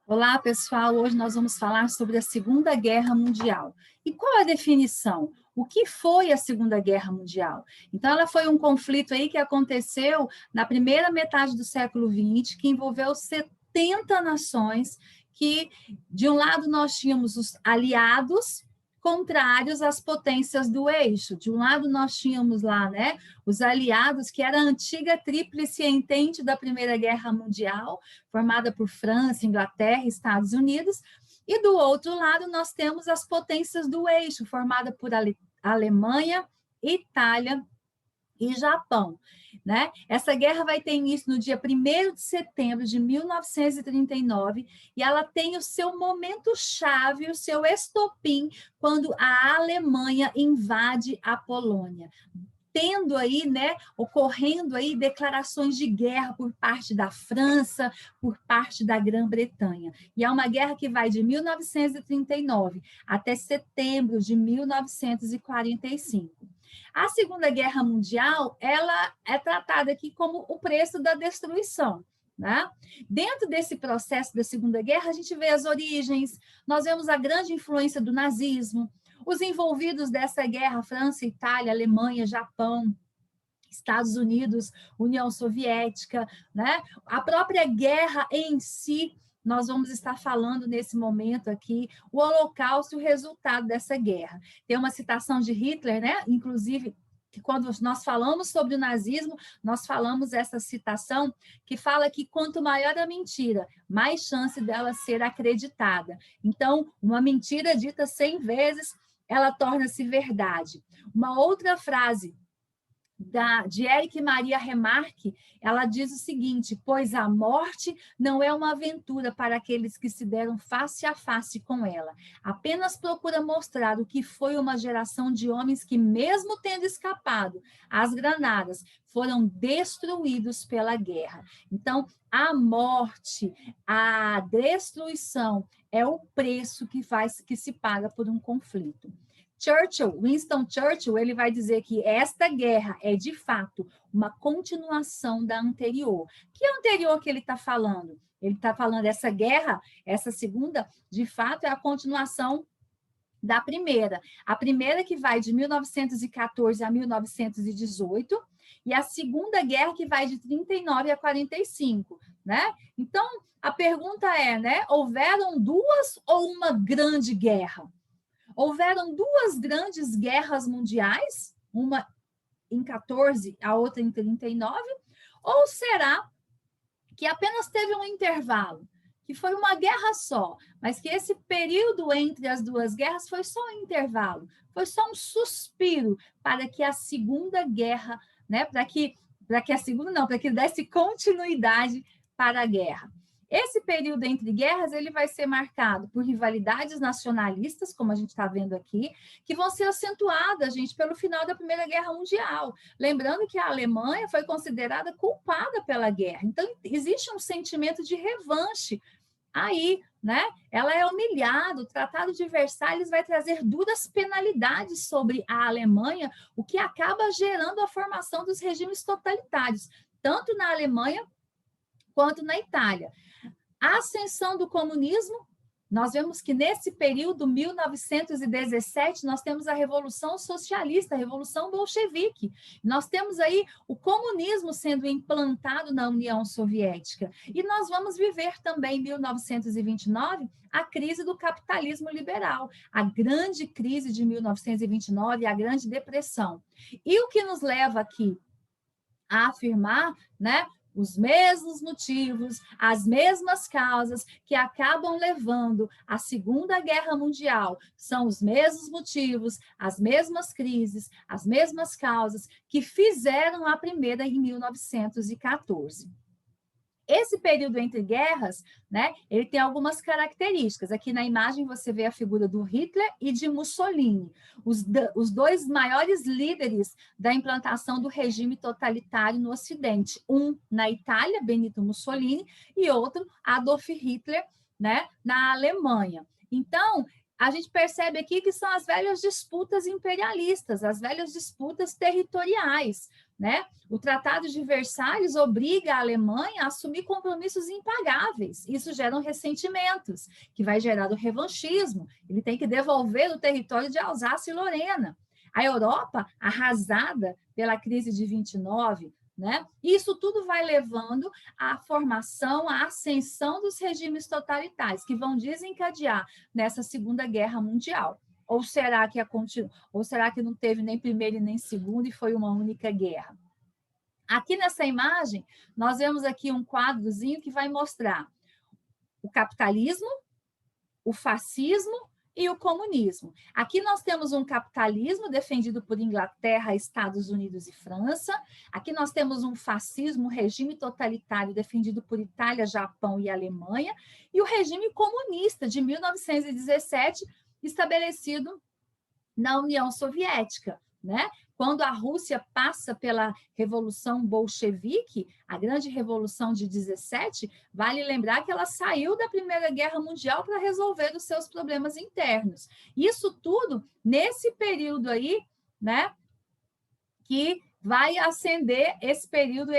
Olá, pessoal. Hoje nós vamos falar sobre a Segunda Guerra Mundial. E qual a definição? O que foi a Segunda Guerra Mundial? Então, ela foi um conflito aí que aconteceu na primeira metade do século XX, que envolveu 70 nações, que de um lado nós tínhamos os aliados contrários às potências do eixo. De um lado nós tínhamos lá, né, os aliados, que era a antiga tríplice entente da Primeira Guerra Mundial, formada por França, Inglaterra e Estados Unidos, e do outro lado nós temos as potências do eixo, formada por Alemanha, Itália e Japão, né? Essa guerra vai ter início no dia 1º de setembro de 1939 e ela tem o seu momento chave, o seu estopim, quando a Alemanha invade a Polônia, tendo aí, né, ocorrendo aí declarações de guerra por parte da França, por parte da Grã-Bretanha. E é uma guerra que vai de 1939 até setembro de 1945. A Segunda Guerra Mundial, ela é tratada aqui como o preço da destruição, né? Dentro desse processo da Segunda Guerra, a gente vê as origens, nós vemos a grande influência do nazismo, os envolvidos dessa guerra, França, Itália, Alemanha, Japão, Estados Unidos, União Soviética, né? A própria guerra em si, nós vamos estar falando nesse momento aqui, o Holocausto e o resultado dessa guerra. Tem uma citação de Hitler, né? Inclusive, que quando nós falamos sobre o nazismo, nós falamos essa citação que fala que quanto maior a mentira, mais chance dela ser acreditada. Então, uma mentira dita 100 vezes, ela torna-se verdade. Uma outra frase de Éric Maria Remarque, ela diz o seguinte: pois a morte não é uma aventura para aqueles que se deram face a face com ela, apenas procura mostrar o que foi uma geração de homens que, mesmo tendo escapado às granadas, foram destruídos pela guerra. Então, a morte, a destruição é o preço que se paga por um conflito. Winston Churchill, ele vai dizer que esta guerra é, de fato, uma continuação da anterior. Que anterior que ele está falando? Ele está falando essa guerra, essa segunda, de fato, é a continuação da primeira. A primeira que vai de 1914 a 1918, e a segunda guerra que vai de 39 a 45, né? Então, a pergunta é, né, houveram duas ou uma grande guerra? Houveram duas grandes guerras mundiais, uma em 14, a outra em 39, ou será que apenas teve um intervalo, que foi uma guerra só, mas que esse período entre as duas guerras foi só um intervalo, foi só um suspiro para que a Segunda Guerra, né, para que a segunda não, para que desse continuidade para a guerra. Esse período entre guerras ele vai ser marcado por rivalidades nacionalistas, como a gente está vendo aqui, que vão ser acentuadas, gente, pelo final da Primeira Guerra Mundial. Lembrando que a Alemanha foi considerada culpada pela guerra. Então, existe um sentimento de revanche aí, né? Ela é humilhada, o Tratado de Versalhes vai trazer duras penalidades sobre a Alemanha, o que acaba gerando a formação dos regimes totalitários, tanto na Alemanha quanto na Itália. A ascensão do comunismo, nós vemos que nesse período, 1917, nós temos a Revolução Socialista, a Revolução Bolchevique. Nós temos aí o comunismo sendo implantado na União Soviética. E nós vamos viver também, em 1929, a crise do capitalismo liberal, a grande crise de 1929, a Grande Depressão. E o que nos leva aqui a afirmar, né, os mesmos motivos, as mesmas causas que acabam levando à Segunda Guerra Mundial, são os mesmos motivos, as mesmas crises, as mesmas causas que fizeram a primeira em 1914. Esse período entre guerras, né, ele tem algumas características. Aqui na imagem você vê a figura do Hitler e de Mussolini, os dois maiores líderes da implantação do regime totalitário no Ocidente. Um na Itália, Benito Mussolini, e outro, Adolf Hitler, né, na Alemanha. Então, a gente percebe aqui que são as velhas disputas imperialistas, as velhas disputas territoriais, né? O Tratado de Versalhes obriga a Alemanha a assumir compromissos impagáveis. Isso gera ressentimentos, que vai gerar o revanchismo. Ele tem que devolver o território de Alsácia e Lorena. A Europa, arrasada pela crise de 29, né? Isso tudo vai levando à formação, à ascensão dos regimes totalitários, que vão desencadear nessa Segunda Guerra Mundial. Ou será que ou será que não teve nem primeira e nem segunda e foi uma única guerra? Aqui nessa imagem, nós vemos aqui um quadrozinho que vai mostrar o capitalismo, o fascismo e o comunismo. Aqui nós temos um capitalismo defendido por Inglaterra, Estados Unidos e França. Aqui nós temos um fascismo, um regime totalitário defendido por Itália, Japão e Alemanha. E o regime comunista de 1917, estabelecido na União Soviética, né? Quando a Rússia passa pela Revolução Bolchevique, a grande Revolução de 17, vale lembrar que ela saiu da Primeira Guerra Mundial para resolver os seus problemas internos. Isso tudo nesse período aí, né, que vai acender esse período,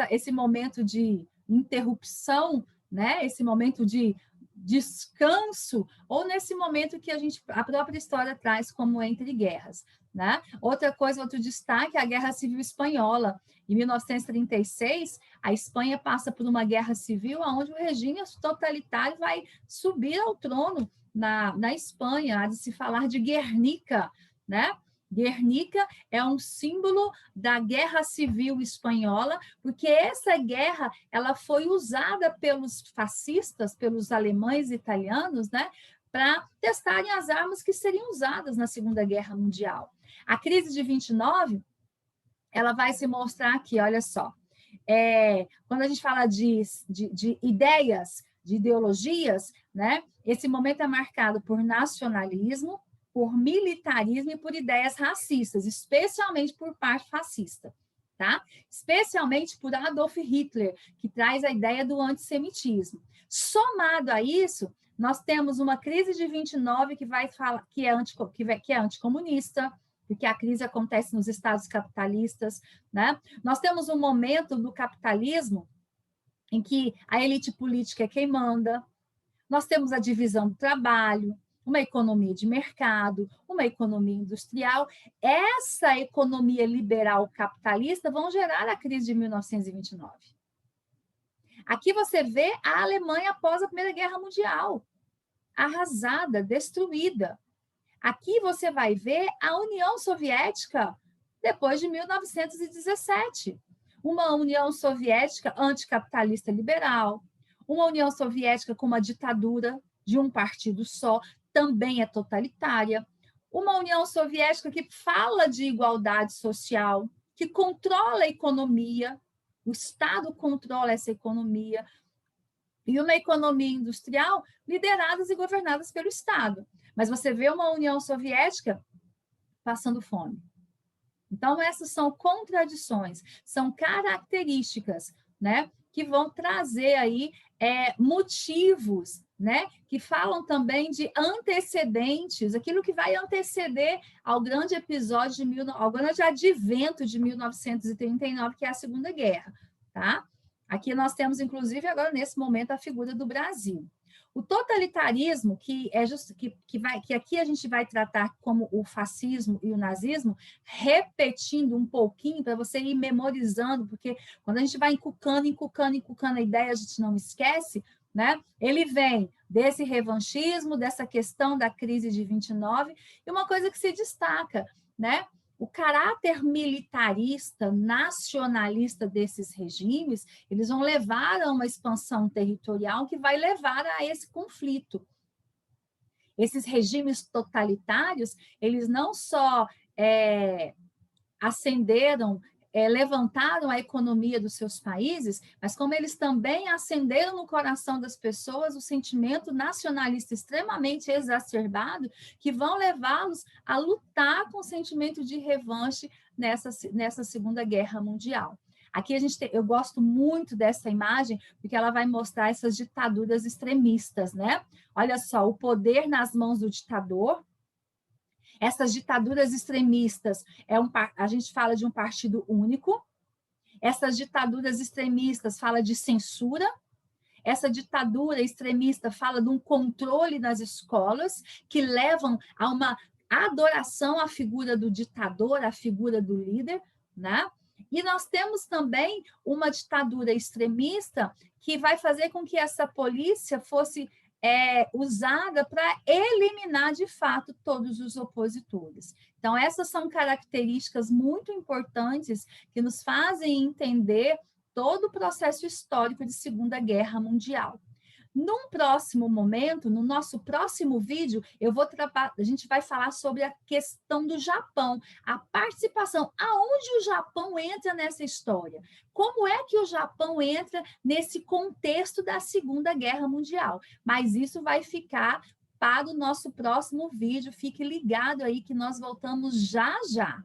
esse momento de interrupção, né, esse momento de descanso, ou nesse momento que a própria história traz como entre guerras, né? Outra coisa, outro destaque, a Guerra Civil Espanhola. Em 1936, a Espanha passa por uma guerra civil onde o regime totalitário vai subir ao trono na Espanha. Há de se falar de Guernica, né? Guernica é um símbolo da Guerra Civil Espanhola, porque essa guerra ela foi usada pelos fascistas, pelos alemães e italianos, né, para testarem as armas que seriam usadas na Segunda Guerra Mundial. A crise de 29, ela vai se mostrar aqui, olha só. Quando a gente fala de ideias, de ideologias, né, esse momento é marcado por nacionalismo, por militarismo e por ideias racistas, especialmente por parte fascista, tá? Especialmente por Adolf Hitler, que traz a ideia do antissemitismo. Somado a isso, nós temos uma crise de 29 que vai falar que é anticomunista, porque a crise acontece nos estados capitalistas, né? Nós temos um momento do capitalismo em que a elite política é quem manda. Nós temos a divisão do trabalho, uma economia de mercado, uma economia industrial. Essa economia liberal capitalista vão gerar a crise de 1929. Aqui você vê a Alemanha após a Primeira Guerra Mundial, arrasada, destruída. Aqui você vai ver a União Soviética depois de 1917. Uma União Soviética anticapitalista liberal, uma União Soviética com uma ditadura de um partido só, também é totalitária. Uma União Soviética que fala de igualdade social, que controla a economia, o Estado controla essa economia, e uma economia industrial lideradas e governadas pelo Estado. Mas você vê uma União Soviética passando fome. Então, essas são contradições, são características, né, que vão trazer aí motivos, né, que falam também de antecedentes, aquilo que vai anteceder ao grande episódio, ao grande advento de 1939, que é a Segunda Guerra, tá? Aqui nós temos, inclusive, agora nesse momento, a figura do Brasil. O totalitarismo, que aqui a gente vai tratar como o fascismo e o nazismo, repetindo um pouquinho para você ir memorizando, porque quando a gente vai encucando a ideia, a gente não esquece, né? Ele vem desse revanchismo, dessa questão da crise de 29, e uma coisa que se destaca, né? O caráter militarista, nacionalista desses regimes, eles vão levar a uma expansão territorial que vai levar a esse conflito. Esses regimes totalitários, eles não só levantaram a economia dos seus países, mas como eles também acenderam no coração das pessoas o sentimento nacionalista extremamente exacerbado, que vão levá-los a lutar com o sentimento de revanche nessa Segunda Guerra Mundial. Aqui eu gosto muito dessa imagem, porque ela vai mostrar essas ditaduras extremistas, né? Olha só, o poder nas mãos do ditador. Essas ditaduras extremistas, a gente fala de um partido único. Essas ditaduras extremistas fala de censura. Essa ditadura extremista fala de um controle nas escolas que levam a uma adoração à figura do ditador, à figura do líder, né? E nós temos também uma ditadura extremista que vai fazer com que essa polícia fosse usada para eliminar, de fato, todos os opositores. Então, essas são características muito importantes que nos fazem entender todo o processo histórico de Segunda Guerra Mundial. Num próximo momento, no nosso próximo vídeo, a gente vai falar sobre a questão do Japão, a participação, aonde o Japão entra nessa história, como é que o Japão entra nesse contexto da Segunda Guerra Mundial. Mas isso vai ficar para o nosso próximo vídeo, fique ligado aí que nós voltamos já já.